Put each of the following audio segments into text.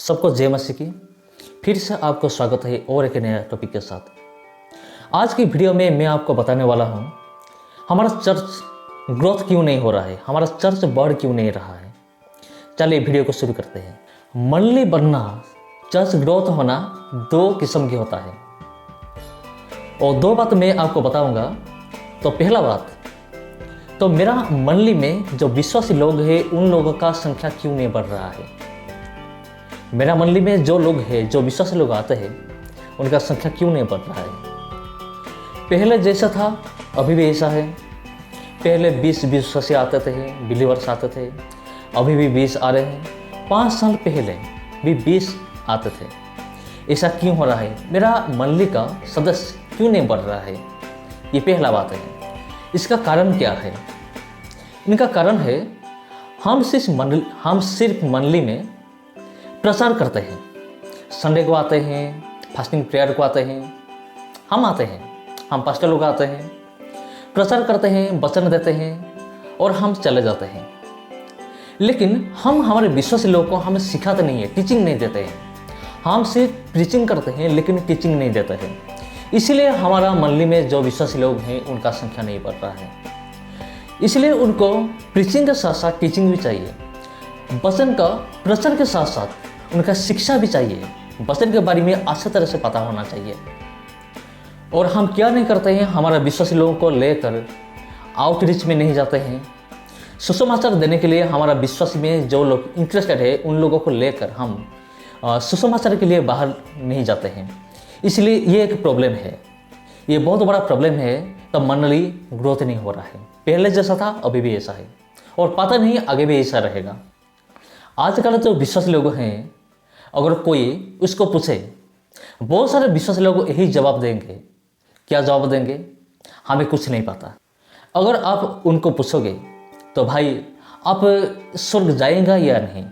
सबको जय मसीह की। फिर से आपको स्वागत है और एक नया टॉपिक के साथ। आज की वीडियो में मैं आपको बताने वाला हूँ हमारा चर्च ग्रोथ क्यों नहीं हो रहा है, हमारा चर्च बढ़ क्यों नहीं रहा है। चलिए वीडियो को शुरू करते हैं। मंडली बनना, चर्च ग्रोथ होना दो किस्म की होता है और दो बात मैं आपको बताऊंगा। तो पहला बात, तो मेरा मंडली में जो विश्वासी लोग हैं उन लोगों का संख्या क्यों नहीं बढ़ रहा है। मेरा मंडली में जो लोग हैं, जो विश्वासी लोग आते हैं, उनका संख्या क्यों नहीं बढ़ रहा है। पहले जैसा था अभी भी ऐसा है। पहले 20 विश्वासी आते थे, बिलीवर्स आते थे, अभी भी 20 आ रहे हैं। 5 साल पहले भी 20 आते थे। ऐसा क्यों हो रहा है, मेरा मंडली का सदस्य क्यों नहीं बढ़ रहा है, ये पहला बात है। इसका कारण क्या है? इनका कारण है हम सिर्फ मंडली में प्रचार करते हैं। संडे को आते हैं, फास्टिंग प्रेयर को आते हैं, हम आते हैं, हम पास्टर लोग आते हैं, प्रचार करते हैं, वचन देते हैं और हम चले जाते हैं। लेकिन हम हमारे विश्वासी लोगों को हमें सिखाते नहीं है, टीचिंग नहीं देते हैं। हम सिर्फ प्रीचिंग करते हैं लेकिन टीचिंग नहीं देते हैं। इसीलिए हमारा मंडली में जो विश्वासी लोग हैं उनका संख्या नहीं बढ़ रहा है। इसलिए उनको प्रीचिंग के साथ साथ टीचिंग भी चाहिए। वचन का प्रचार के साथ साथ उनका शिक्षा भी चाहिए। वचन के बारे में अच्छी तरह से पता होना चाहिए। और हम क्या नहीं करते हैं, हमारा विश्वासी लोगों को लेकर आउटरीच में नहीं जाते हैं। सुसमाचार देने के लिए हमारा विश्वासी में जो लोग इंटरेस्टेड है उन लोगों को लेकर हम सुसमाचार के लिए बाहर नहीं जाते हैं। इसलिए ये एक प्रॉब्लम है, ये बहुत बड़ा प्रॉब्लम है। तब मंडली ग्रोथ नहीं हो रहा है। पहले जैसा था अभी भी ऐसा है और पता नहीं आगे भी ऐसा रहेगा। आजकल जो विश्वासी लोग हैं, अगर कोई उसको पूछे, बहुत सारे विश्वासी लोग यही जवाब देंगे। क्या जवाब देंगे? हमें कुछ नहीं पता। अगर आप उनको पूछोगे तो भाई आप स्वर्ग जाएंगे या नहीं,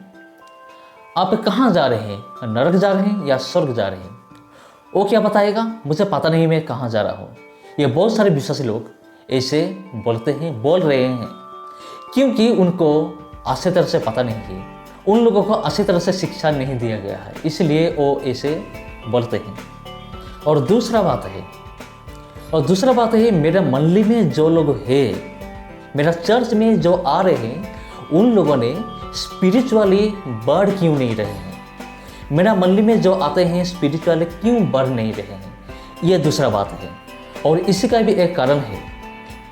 आप कहाँ जा रहे हैं, नरक जा रहे हैं या स्वर्ग जा रहे हैं, वो क्या बताएगा? मुझे पता नहीं, मैं कहाँ जा रहा हूँ। ये बहुत सारे विश्वासी लोग ऐसे बोल रहे हैं क्योंकि उनको अच्छी तरह से पता नहीं है, उन लोगों को अच्छी तरह से शिक्षा नहीं दिया गया है, इसलिए वो ऐसे बोलते हैं। और दूसरा बात है मेरे मंडली में जो लोग हैं, मेरा चर्च में जो आ रहे हैं, उन लोगों ने स्पिरिचुअली बढ़ क्यों नहीं रहे हैं। मेरा मंडली में जो आते हैं स्पिरिचुअली क्यों बढ़ नहीं रहे हैं, ये दूसरा बात है। और इसी का भी एक कारण है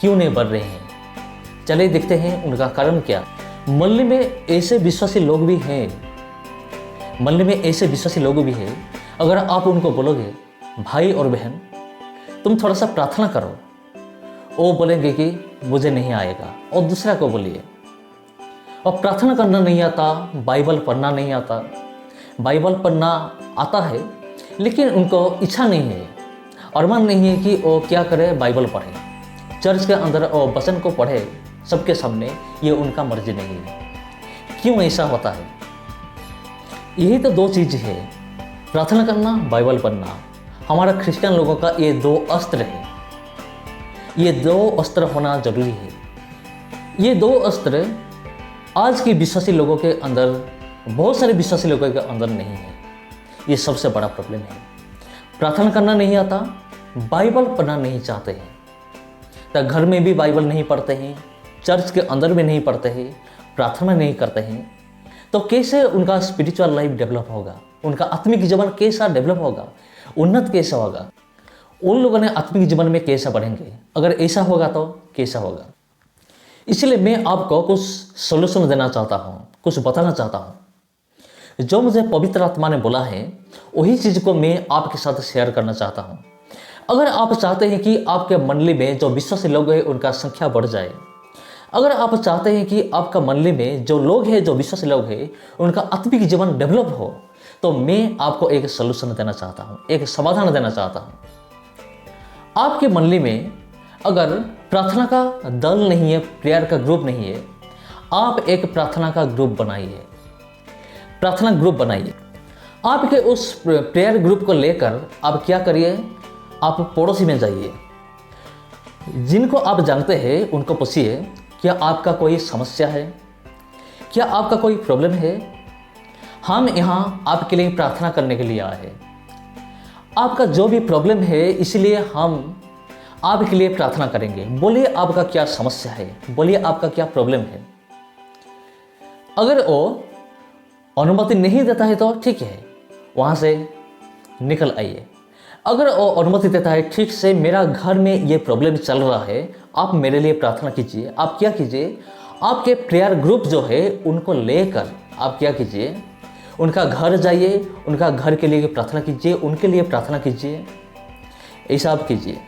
क्यों नहीं बढ़ रहे हैं। चलिए देखते हैं उनका कारण क्या। मंडली में ऐसे विश्वासी लोग भी हैं, अगर आप उनको बोलोगे भाई और बहन तुम थोड़ा सा प्रार्थना करो, वो बोलेंगे कि मुझे नहीं आएगा। और दूसरा को बोलिए और प्रार्थना करना नहीं आता, बाइबल पढ़ना नहीं आता। बाइबल पढ़ना आता है लेकिन उनको इच्छा नहीं है, अरमान नहीं है कि वो क्या करे, बाइबल पढ़े, चर्च के अंदर और वचन को पढ़े सबके सामने, ये उनका मर्जी नहीं है। क्यों ऐसा होता है? यही तो दो चीज़ है, प्रार्थना करना, बाइबल पढ़ना। हमारा क्रिश्चियन लोगों का ये दो अस्त्र है। ये दो अस्त्र होना जरूरी है। ये दो अस्त्र आज के विश्वासी लोगों के अंदर, बहुत सारे विश्वासी लोगों के अंदर नहीं है। ये सबसे बड़ा प्रॉब्लम है। प्रार्थना करना नहीं आता, बाइबल पढ़ना नहीं चाहते हैं, तो घर में भी बाइबल नहीं पढ़ते हैं, चर्च के अंदर भी नहीं पढ़ते हैं, प्रार्थना नहीं करते हैं, तो कैसे उनका स्पिरिचुअल लाइफ डेवलप होगा, उनका आत्मिक जीवन कैसा डेवलप होगा, उन्नत कैसा होगा, उन लोगों ने आत्मिक जीवन में कैसे बढ़ेंगे? अगर ऐसा होगा तो कैसा होगा? इसलिए मैं आपको कुछ सोल्यूशन देना चाहता हूँ, कुछ बताना चाहता हूँ। जो मुझे पवित्र आत्मा ने बोला है वही चीज़ को मैं आपके साथ शेयर करना चाहता हूँ। अगर आप चाहते हैं कि आपके मंडली में जो विश्वासी लोग हैं उनका संख्या बढ़ जाए, अगर आप चाहते हैं कि आपका मंडली में जो लोग हैं, जो विश्वासी लोग हैं, उनका आत्मिक जीवन डेवलप हो, तो मैं आपको एक सलूशन देना चाहता हूँ, एक समाधान देना चाहता हूँ। आपके मंडली में अगर प्रार्थना का दल नहीं है, प्रेयर का ग्रुप नहीं है, आप एक प्रार्थना का ग्रुप बनाइए। प्रार्थना ग्रुप बनाइए। आपके उस प्रेयर ग्रुप को लेकर आप क्या करिए, आप पड़ोसी में जाइए, जिनको आप जानते हैं उनको पूछिए क्या आपका कोई समस्या है, क्या आपका कोई प्रॉब्लम है। हम यहाँ आपके लिए प्रार्थना करने के लिए आए हैं। आपका जो भी प्रॉब्लम है, इसलिए हम आपके लिए प्रार्थना करेंगे। बोलिए आपका क्या समस्या है, बोलिए आपका क्या प्रॉब्लम है। अगर वो अनुमति नहीं देता है तो ठीक है, वहाँ से निकल आइए। अगर वो अनुमति देता है, ठीक से मेरा घर में ये प्रॉब्लम चल रहा है, आप मेरे लिए प्रार्थना कीजिए। आप क्या कीजिए, आपके प्रेयर ग्रुप जो है उनको लेकर आप क्या कीजिए, उनका घर जाइए, उनका घर के लिए प्रार्थना कीजिए, उनके लिए प्रार्थना कीजिए। ऐसा आप कीजिए।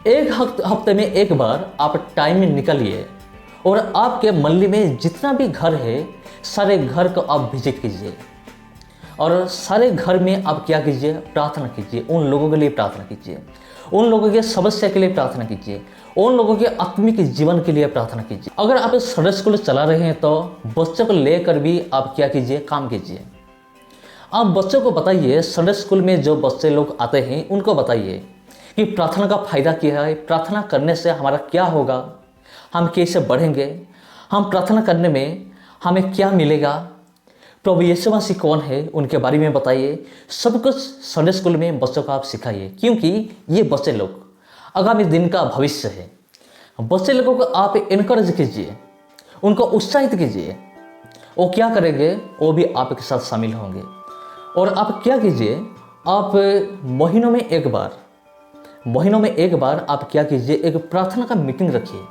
एक हफ्ते में एक बार आप टाइम निकालिए और आपके मोहल्ले में जितना भी घर है, सारे घर को आप विजिट कीजिए और सारे घर में आप क्या कीजिए, प्रार्थना कीजिए। उन लोगों के लिए प्रार्थना कीजिए, उन लोगों के समस्या के लिए प्रार्थना कीजिए, उन लोगों के आत्मिक जीवन के लिए प्रार्थना कीजिए। अगर आप संडे स्कूल चला रहे हैं तो बच्चों को लेकर भी आप क्या कीजिए, काम कीजिए। आप बच्चों को बताइए, संडे स्कूल में जो बच्चे लोग आते हैं उनको बताइए कि प्रार्थना का फायदा क्या है, प्रार्थना करने से हमारा क्या होगा, हम कैसे बढ़ेंगे, हम प्रार्थना करने में हमें क्या मिलेगा, प्रभु यीशु मसीह कौन है, उनके बारे में बताइए। सब कुछ संडे स्कूल में बच्चों को आप सिखाइए, क्योंकि ये बच्चे लोग आगामी दिन का भविष्य है। बच्चे लोगों को आप इनकरेज कीजिए, उनको उत्साहित कीजिए। वो क्या करेंगे, वो भी आपके साथ शामिल होंगे। और आप क्या कीजिए, आप महीनों में एक बार आप क्या कीजिए, एक प्रार्थना का मीटिंग रखिए।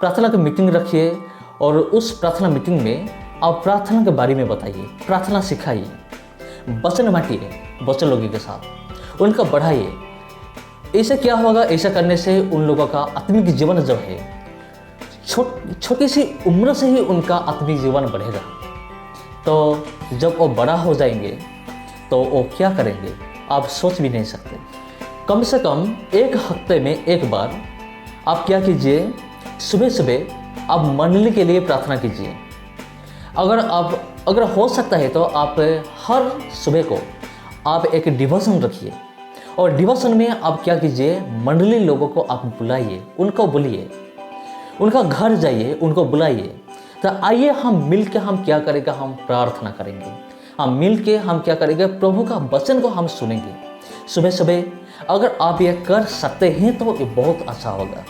प्रार्थना का मीटिंग रखिए और उस प्रार्थना मीटिंग में आप प्रार्थना के बारे में बताइए, प्रार्थना सिखाइए, वचन बांटिए बच्चों लोगों के साथ, उनको बढ़ाइए। ऐसे क्या होगा, ऐसा करने से उन लोगों का आत्मिक जीवन जो है, छोटी सी उम्र से ही उनका आत्मिक जीवन बढ़ेगा। तो जब वो बड़ा हो जाएंगे तो वो क्या करेंगे, आप सोच भी नहीं सकते। कम से कम एक हफ्ते में एक बार आप क्या कीजिए, सुबह सुबह आप मंडली के लिए प्रार्थना कीजिए। अगर हो सकता है तो आप हर सुबह को आप एक डिवोशन रखिए और डिवोशन में आप क्या कीजिए, मंडली लोगों को आप बुलाइए, उनको बोलिए, उनका घर जाइए, उनको बुलाइए। तो आइए हम मिल के हम क्या करेंगे, हम प्रार्थना करेंगे। हम मिल के हम क्या करेंगे, प्रभु का वचन को हम सुनेंगे सुबह सुबह। अगर आप ये कर सकते हैं तो ये बहुत अच्छा होगा।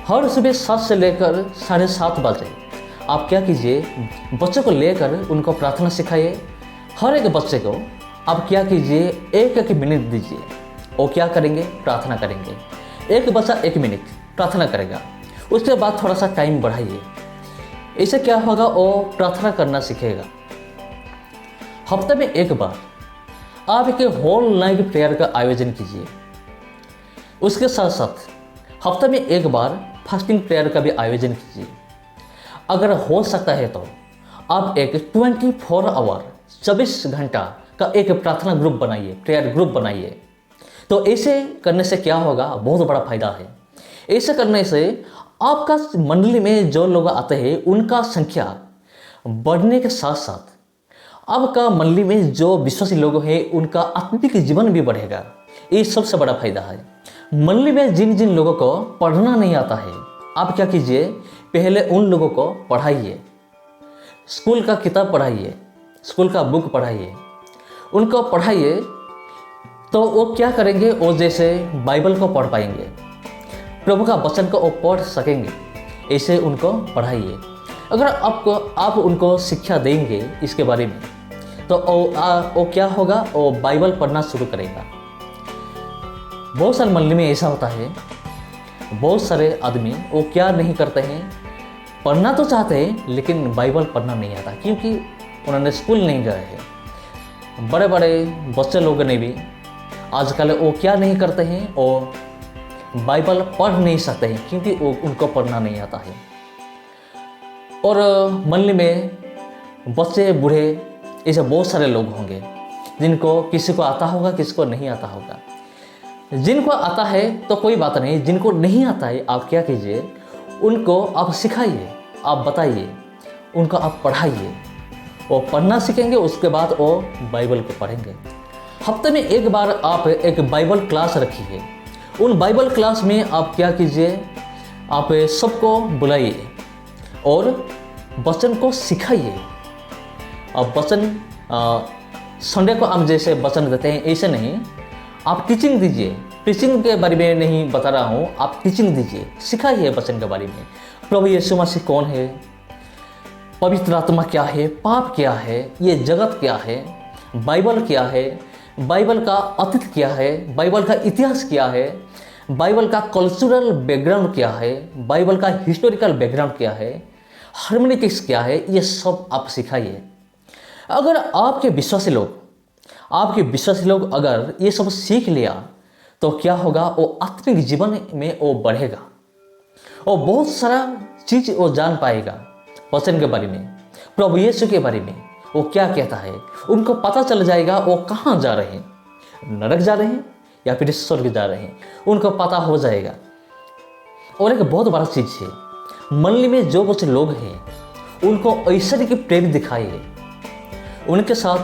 हर सुबह 7 से लेकर 7:30 बजे आप क्या कीजिए, बच्चों को लेकर उनको प्रार्थना सिखाइए। हर एक बच्चे को आप क्या कीजिए, एक मिनट दीजिए। वो क्या करेंगे, प्रार्थना करेंगे। एक बच्चा 1 मिनट प्रार्थना करेगा, उसके बाद थोड़ा सा टाइम बढ़ाइए। इससे क्या होगा, वो प्रार्थना करना सीखेगा। हफ्ते में एक बार आप एक होल नाइट प्रेयर का आयोजन कीजिए। उसके साथ साथ हफ्ते में एक बार फास्टिंग प्रेयर का भी आयोजन कीजिए। अगर हो सकता है तो आप एक 24 आवर 24 घंटा का एक प्रार्थना ग्रुप बनाइए, प्रेयर ग्रुप बनाइए। तो ऐसे करने से क्या होगा, बहुत बड़ा फायदा है। ऐसे करने से आपका मंडली में जो लोग आते हैं उनका संख्या बढ़ने के साथ साथ आपका मंडली में जो विश्वासी लोग हैं उनका आत्मिक जीवन भी बढ़ेगा। ये सबसे बड़ा फायदा है। मंडली में जिन जिन लोगों को पढ़ना नहीं आता है, आप क्या कीजिए, पहले उन लोगों को पढ़ाइए, स्कूल का किताब पढ़ाइए, स्कूल का बुक पढ़ाइए, उनको पढ़ाइए। तो वो क्या करेंगे, वो जैसे बाइबल को पढ़ पाएंगे, प्रभु का वचन को वो पढ़ सकेंगे। ऐसे उनको पढ़ाइए। अगर आप उनको शिक्षा देंगे इसके बारे में, तो वो क्या होगा, वो बाइबल पढ़ना शुरू करेगा। बहुत सारे मंडली में ऐसा होता है, बहुत सारे आदमी वो क्या नहीं करते हैं, पढ़ना तो चाहते हैं लेकिन बाइबल पढ़ना नहीं आता, क्योंकि उन्होंने स्कूल नहीं गए हैं। बड़े बड़े बच्चे लोगों ने भी आजकल वो क्या नहीं करते हैं, वो बाइबल पढ़ नहीं सकते हैं, क्योंकि वो उनको पढ़ना नहीं आता है। और मंडली में बच्चे बूढ़े ऐसे बहुत सारे लोग होंगे, जिनको किसी को आता होगा, किसी को नहीं आता होगा। जिनको आता है तो कोई बात नहीं, जिनको नहीं आता है आप क्या कीजिए, उनको आप सिखाइए, आप बताइए, उनको आप पढ़ाइए। वो पढ़ना सीखेंगे, उसके बाद वो बाइबल को पढ़ेंगे। हफ्ते में एक बार आप एक बाइबल क्लास रखिए। उन बाइबल क्लास में आप क्या कीजिए, आप सबको बुलाइए और वचन को सिखाइए। अब वचन संडे को हम जैसे वचन देते हैं ऐसे नहीं, आप टीचिंग दीजिए। टीचिंग के बारे में नहीं बता रहा हूँ, आप टीचिंग दीजिए, सिखाइए वचन के बारे में। प्रभु यीशु मसीह कौन है, पवित्र आत्मा क्या है, पाप क्या है, ये जगत क्या है, बाइबल क्या है, बाइबल का अतीत क्या है, बाइबल का इतिहास क्या है, बाइबल का कल्चरल बैकग्राउंड क्या है, बाइबल का हिस्टोरिकल बैकग्राउंड क्या है, हार्मेनेटिक्स क्या है, ये सब आप सिखाइए। अगर आपके विश्वासी लोग अगर ये सब सीख लिया तो क्या होगा, वो आत्मिक जीवन में वो बढ़ेगा और बहुत सारा चीज़ वो जान पाएगा वचन के बारे में, प्रभु यीशु के बारे में वो क्या कहता है, उनको पता चल जाएगा वो कहाँ जा रहे हैं, नरक जा रहे हैं या फिर स्वर्ग जा रहे हैं, उनको पता हो जाएगा। और एक बहुत बड़ा चीज़ है, मंडली में जो कुछ लोग हैं उनको ऐश्वर्य की प्रेम दिखाइए, उनके साथ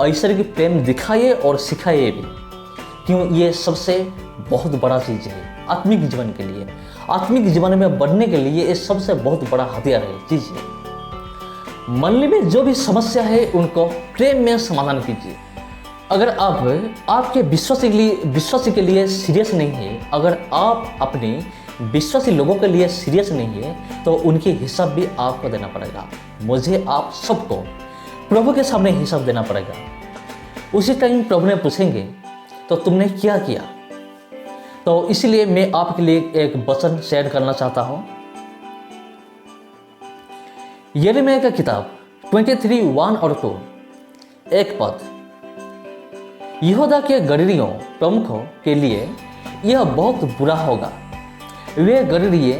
ऐश्वर्य की प्रेम दिखाइए और सिखाइए भी, क्यों ये सबसे बहुत बड़ा चीज़ है आत्मिक जीवन के लिए। आत्मिक जीवन में बढ़ने के लिए ये सबसे बहुत बड़ा हथियार है चीज़ है। मंडली में जो भी समस्या है उनको प्रेम में समाधान कीजिए। अगर आप आपके विश्वासी के लिए सीरियस नहीं है, अगर आप अपने विश्वासी लोगों के लिए सीरियस नहीं है तो उनकी हिसाब भी आपको देना पड़ेगा। मुझे आप सबको प्रभु के सामने हिसाब देना पड़ेगा। उसी टाइम प्रभु ने पूछेंगे तो तुमने क्या किया। तो इसलिए मैं आपके लिए एक वचन शेयर करना चाहता हूं। यिर्मयाह का किताब 23:1 और 2 एक पद, यहूदा के गडरियों प्रमुखों के लिए यह बहुत बुरा होगा, वे गडरिये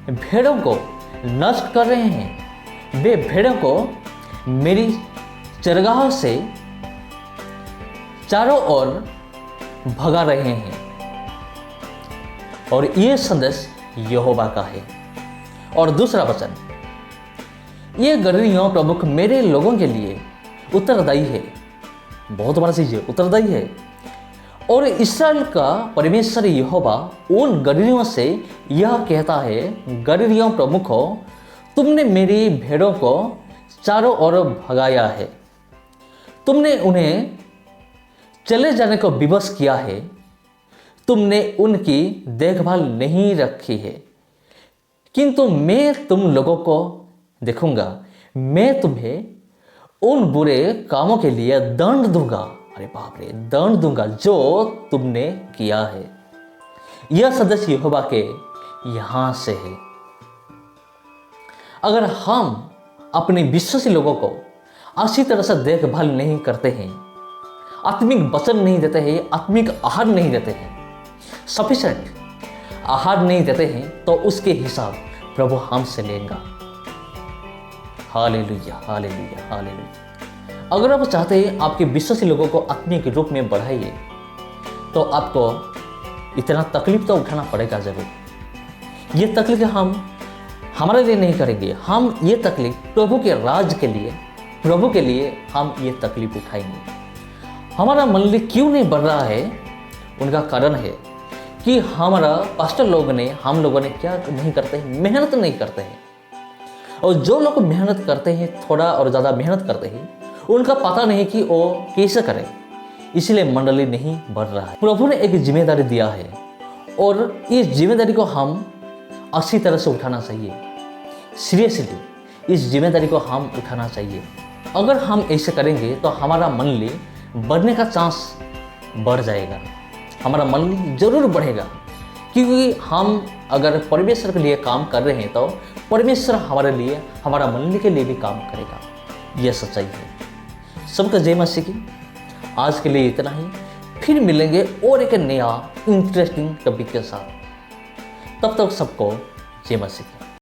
भेड़ों को नष्ट कर रहे हैं, वे भेड़ों को मेरी चरगाहों से चारों ओर भगा रहे हैं। और ये संदेश यहोवा का है। और दूसरा वचन, ये गडरियों प्रमुख मेरे लोगों के लिए उत्तरदायी है, बहुत बड़ा चीज है, उत्तरदायी है। और इस्राएल का परमेश्वर यहोवा उन गडरियों से यह कहता है, गडरियों प्रमुखों, तुमने मेरी भेड़ों को चारों ओर भगाया है, तुमने उन्हें चले जाने को विवश किया है, तुमने उनकी देखभाल नहीं रखी है, किंतु मैं तुम लोगों को देखूंगा, मैं तुम्हें उन बुरे कामों के लिए दंड दूंगा, अरे बाप रे, दंड दूंगा जो तुमने किया है। यह संदेश यहोवा के यहां से है। अगर हम अपने विश्वासी लोगों को अच्छी तरह से देखभाल नहीं करते हैं, आत्मिक वचन नहीं देते हैं, आत्मिक आहार नहीं देते हैं, सफिशिएंट आहार नहीं देते हैं, तो उसके हिसाब प्रभु हमसे लेगा। Hallelujah, hallelujah, hallelujah. अगर आप चाहते हैं आपके विश्वासी लोगों को आत्मिक रूप में बढ़ाइए, तो आपको इतना तकलीफ तो उठाना पड़ेगा जरूर। ये तकलीफ हम हमारे लिए नहीं करेंगे, हम ये तकलीफ प्रभु के राज के लिए, प्रभु के लिए हम ये तकलीफ उठाएंगे। हमारा मंडली क्यों नहीं बढ़ रहा है, उनका कारण है कि हमारा पास्टर लोग ने, हम लोगों ने क्या नहीं करते हैं, मेहनत नहीं करते हैं। और जो लोग मेहनत करते हैं, थोड़ा और ज़्यादा मेहनत करते हैं, उनका पता नहीं कि वो कैसे करें, इसलिए मंडली नहीं बढ़ रहा है। प्रभु ने एक जिम्मेदारी दिया है और इस जिम्मेदारी को हम अच्छी तरह से उठाना चाहिए, सीरियसली इस जिम्मेदारी को हम उठाना चाहिए। अगर हम ऐसे करेंगे तो हमारा मंडली बढ़ने का चांस बढ़ जाएगा, हमारा मंडली जरूर बढ़ेगा, क्योंकि हम अगर परमेश्वर के लिए काम कर रहे हैं तो परमेश्वर हमारे लिए, हमारा मंडली के लिए भी काम करेगा। यह सच्चाई है। सबका जय मसीह की। आज के लिए इतना ही, फिर मिलेंगे और एक नया इंटरेस्टिंग टॉपिक के साथ। तब तक सबको जय मसीह की।